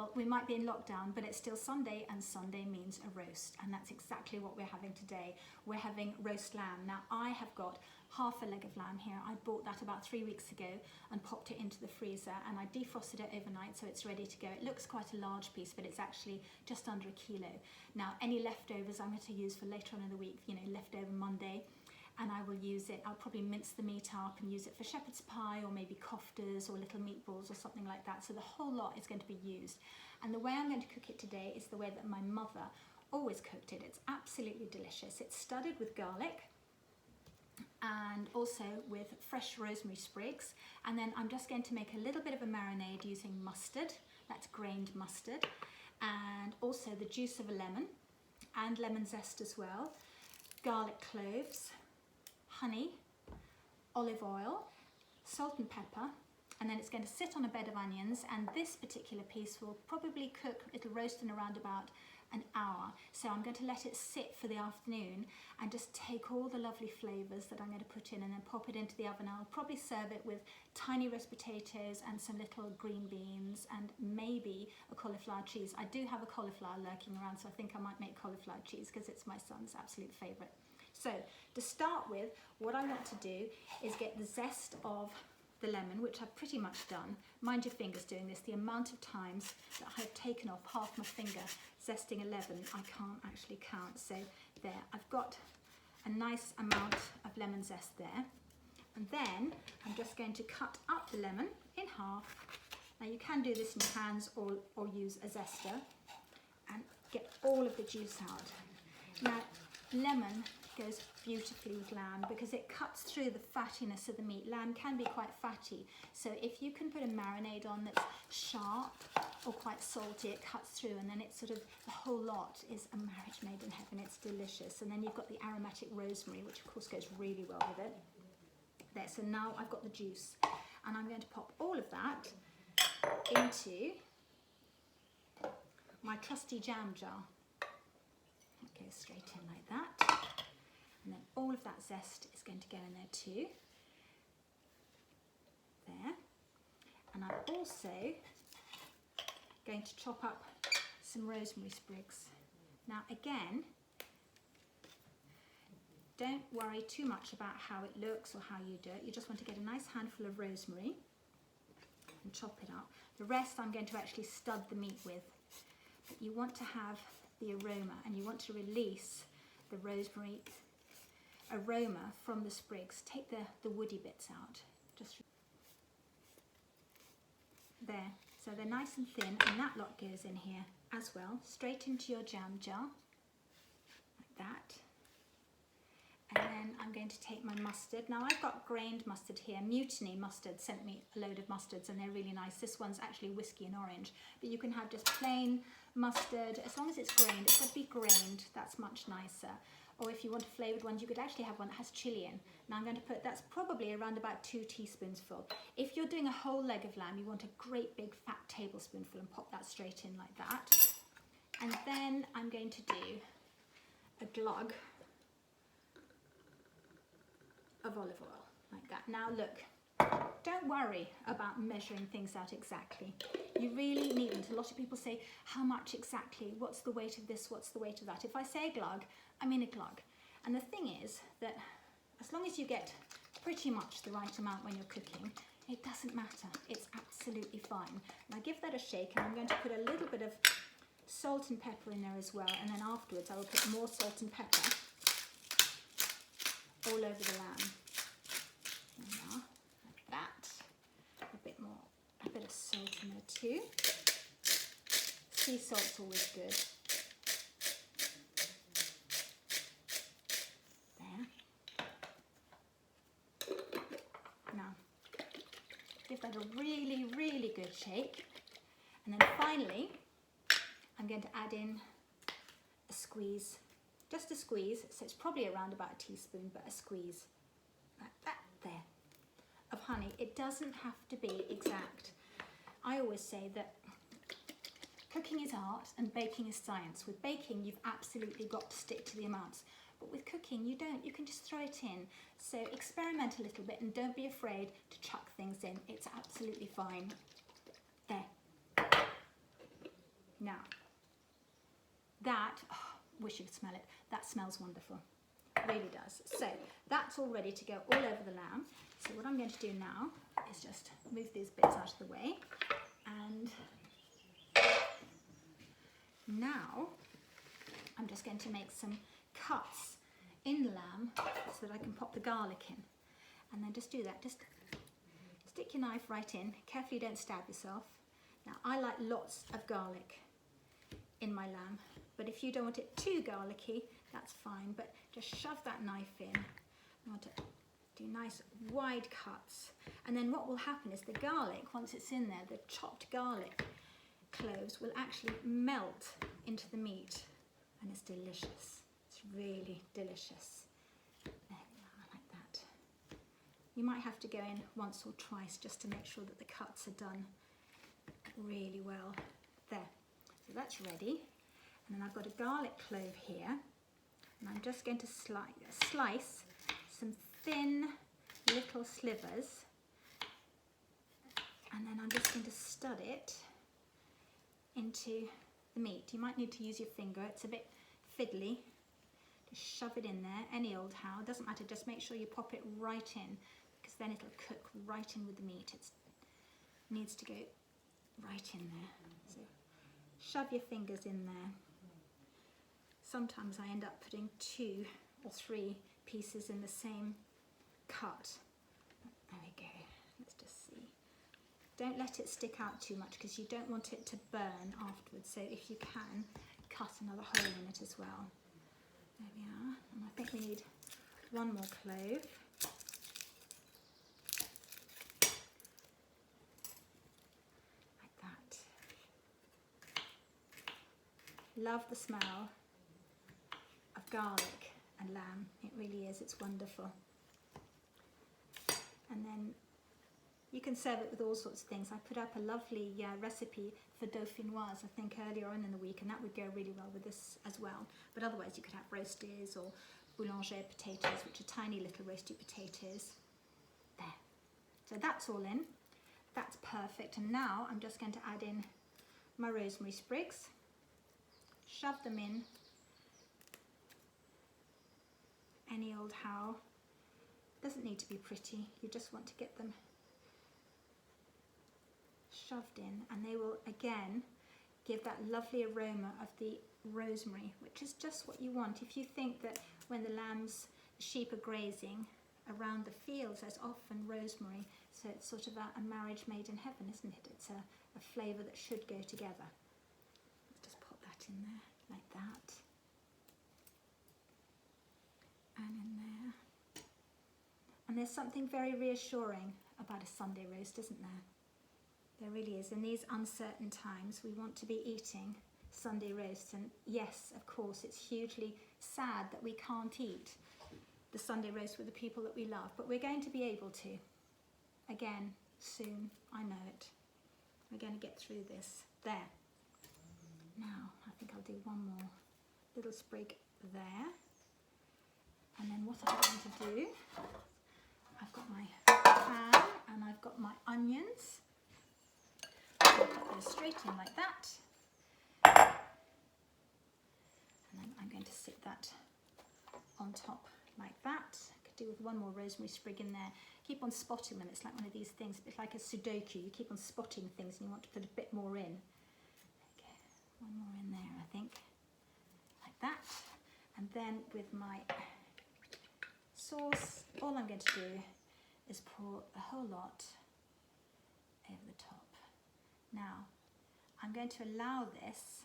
well, we might be in lockdown, but it's still Sunday, and Sunday means a roast, and that's exactly what we're having today. We're having roast lamb. Now, I have got half a leg of lamb here. I bought that about 3 weeks ago and popped it into the freezer, and I defrosted it overnight so it's ready to go. It looks quite a large piece, but it's actually just under a kilo. Now, any leftovers I'm going to use for later on in the week, you know, leftover Monday, and I will use it. I'll probably mince the meat up and use it for shepherd's pie or maybe koftas or little meatballs or something like that. So the whole lot is going to be used. And the way I'm going to cook it today is the way that my mother always cooked it. It's absolutely delicious. It's studded with garlic and also with fresh rosemary sprigs. And then I'm just going to make a little bit of a marinade using mustard. That's grained mustard. And also the juice of a lemon and lemon zest as well. Garlic cloves, honey, olive oil, salt and pepper, and then it's going to sit on a bed of onions, and this particular piece will probably cook, it'll roast in around about an hour. So I'm going to let it sit for the afternoon and just take all the lovely flavours that I'm going to put in and then pop it into the oven. I'll probably serve it with tiny roast potatoes and some little green beans and maybe a cauliflower cheese. I do have a cauliflower lurking around, so I think I might make cauliflower cheese because it's my son's absolute favourite. So to start with, what I want to do is get the zest of the lemon, which I've pretty much done. Mind your fingers doing this. The amount of times that I've taken off half my finger zesting a lemon, I can't actually count. So there, I've got a nice amount of lemon zest there. And then I'm just going to cut up the lemon in half. Now you can do this in your hands or use a zester and get all of the juice out. Now, lemon goes beautifully with lamb because it cuts through the fattiness of the meat. Lamb can be quite fatty, so if you can put a marinade on that's sharp or quite salty, it cuts through, and then it's sort of, the whole lot is a marriage made in heaven. It's delicious. And then you've got the aromatic rosemary, which of course goes really well with it. There, so now I've got the juice, and I'm going to pop all of that into my trusty jam jar. It goes straight in like that. And then all of that zest is going to go in there too. There. And I'm also going to chop up some rosemary sprigs. Now again, don't worry too much about how it looks or how you do it. You just want to get a nice handful of rosemary and chop it up. The rest I'm going to actually stud the meat with. But you want to have the aroma, and you want to release the rosemary aroma from the sprigs. Take the woody bits out. Just there. So they're nice and thin, and that lot goes in here as well, straight into your jam jar, like that. And then I'm going to take my mustard. Now I've got grained mustard here. Mutiny Mustard sent me a load of mustards, and they're really nice. This one's actually whiskey and orange, but you can have just plain mustard. As long as it's grained, it's got to be grained. That's much nicer. Or if you want a flavoured one, you could actually have one that has chilli in. Now I'm going to put, that's probably around about 2 teaspoons full. If you're doing a whole leg of lamb, you want a great big fat tablespoonful, and pop that straight in like that. And then I'm going to do a glug of olive oil, like that. Now look, don't worry about measuring things out exactly. You really needn't. A lot of people say, how much exactly? What's the weight of this? What's the weight of that? If I say a glug, I mean a glug. And the thing is that as long as you get pretty much the right amount when you're cooking, it doesn't matter. It's absolutely fine. Now give that a shake, and I'm going to put a little bit of salt and pepper in there as well, and then afterwards I will put more salt and pepper all over the lamb. Now, like that. A bit more, a bit of salt in there too. Sea salt's always good. There. Now, give that a really, really good shake. And then finally, I'm going to add in a squeeze. Just a squeeze, so it's probably around about a teaspoon, but a squeeze like that there of honey. It doesn't have to be exact. I always say that cooking is art and baking is science. With baking, you've absolutely got to stick to the amounts, but with cooking, you don't. You can just throw it in. So experiment a little bit and don't be afraid to chuck things in. It's absolutely fine. There. Now, that, oh, wish you could smell it, that smells wonderful, really does. So that's all ready to go all over the lamb. So what I'm going to do now is just move these bits out of the way, and now I'm just going to make some cuts in the lamb so that I can pop the garlic in. And then just do that, just stick your knife right in, carefully don't stab yourself. Now I like lots of garlic in my lamb, but if you don't want it too garlicky, that's fine, but just shove that knife in. I want to do nice wide cuts, and then what will happen is the garlic, once it's in there, the chopped garlic cloves will actually melt into the meat, and it's delicious. It's really delicious. There we are, like that. You might have to go in once or twice just to make sure that the cuts are done really well. There, so that's ready. And then I've got a garlic clove here, and I'm just going to slice some thin little slivers, and then I'm just going to stud it into the meat. You might need to use your finger, it's a bit fiddly. Just shove it in there, any old how, doesn't matter, just make sure you pop it right in, because then it'll cook right in with the meat. It needs to go right in there. So shove your fingers in there. Sometimes I end up putting 2 or 3 pieces in the same cut. There we go, let's just see. Don't let it stick out too much because you don't want it to burn afterwards, so if you can, cut another hole in it as well. There we are, and I think we need 1 more clove. Like that. Love the smell of garlic and lamb, it really is, it's wonderful. And then you can serve it with all sorts of things. I put up a lovely recipe for dauphinoise, I think earlier on in the week, and that would go really well with this as well. But otherwise you could have roasties or boulanger potatoes, which are tiny little roasty potatoes. There. So that's all in. That's perfect. And now I'm just going to add in my rosemary sprigs. Shove them in any old how. Doesn't need to be pretty, you just want to get them shoved in, and they will again give that lovely aroma of the rosemary, which is just what you want. If you think that when the sheep are grazing around the fields, there's often rosemary, so it's sort of a marriage made in heaven, isn't it? It's a flavour that should go together. Let's just pop that in there, like that. And in there. And there's something very reassuring about a Sunday roast, isn't there? There really is. In these uncertain times, we want to be eating Sunday roasts. And yes, of course, it's hugely sad that we can't eat the Sunday roast with the people that we love, but we're going to be able to. Again, soon, I know it. We're going to get through this. There. Now, I think I'll do 1 more little sprig there. And then what I'm going to do, I've got my pan and I've got my onions. I'll put those straight in like that. And then I'm going to sit that on top like that. I could do with 1 more rosemary sprig in there. Keep on spotting them. It's like one of these things, a bit like a Sudoku. You keep on spotting things and you want to put a bit more in. Okay, 1 more in there, I think. Like that. And then with my sauce, all I'm going to do is pour a whole lot over the top. Now, I'm going to allow this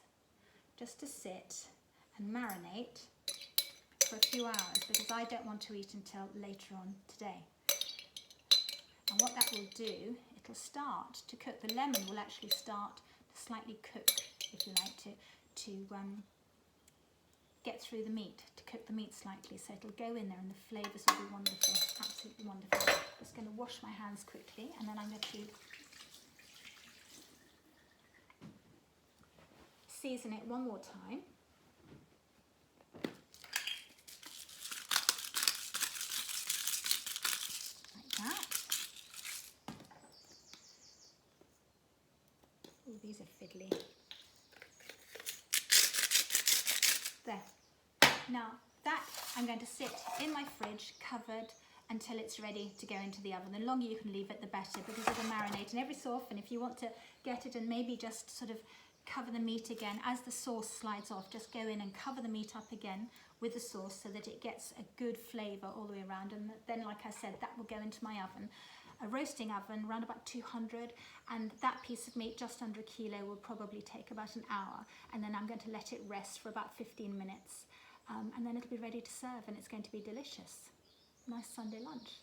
just to sit and marinate for a few hours because I don't want to eat until later on today. And what that will do, it'll start to cook. The lemon will actually start to slightly cook, if you like, to get through the meat, to cook the meat slightly, so it'll go in there and the flavours will be wonderful, absolutely wonderful. Just going to wash my hands quickly and then I'm going to season it 1 more time. Like that. Oh, these are fiddly. Now that I'm going to sit in my fridge covered until it's ready to go into the oven. The longer you can leave it, the better, because it'll marinate. And every so often, if you want to get it and maybe just sort of cover the meat again as the sauce slides off, just go in and cover the meat up again with the sauce so that it gets a good flavour all the way around. And then, like I said, that will go into my oven, a roasting oven, around about 200, and that piece of meat, just under a kilo, will probably take about an hour. And then I'm going to let it rest for about 15 minutes, and then it'll be ready to serve, and it's going to be delicious. Nice Sunday lunch.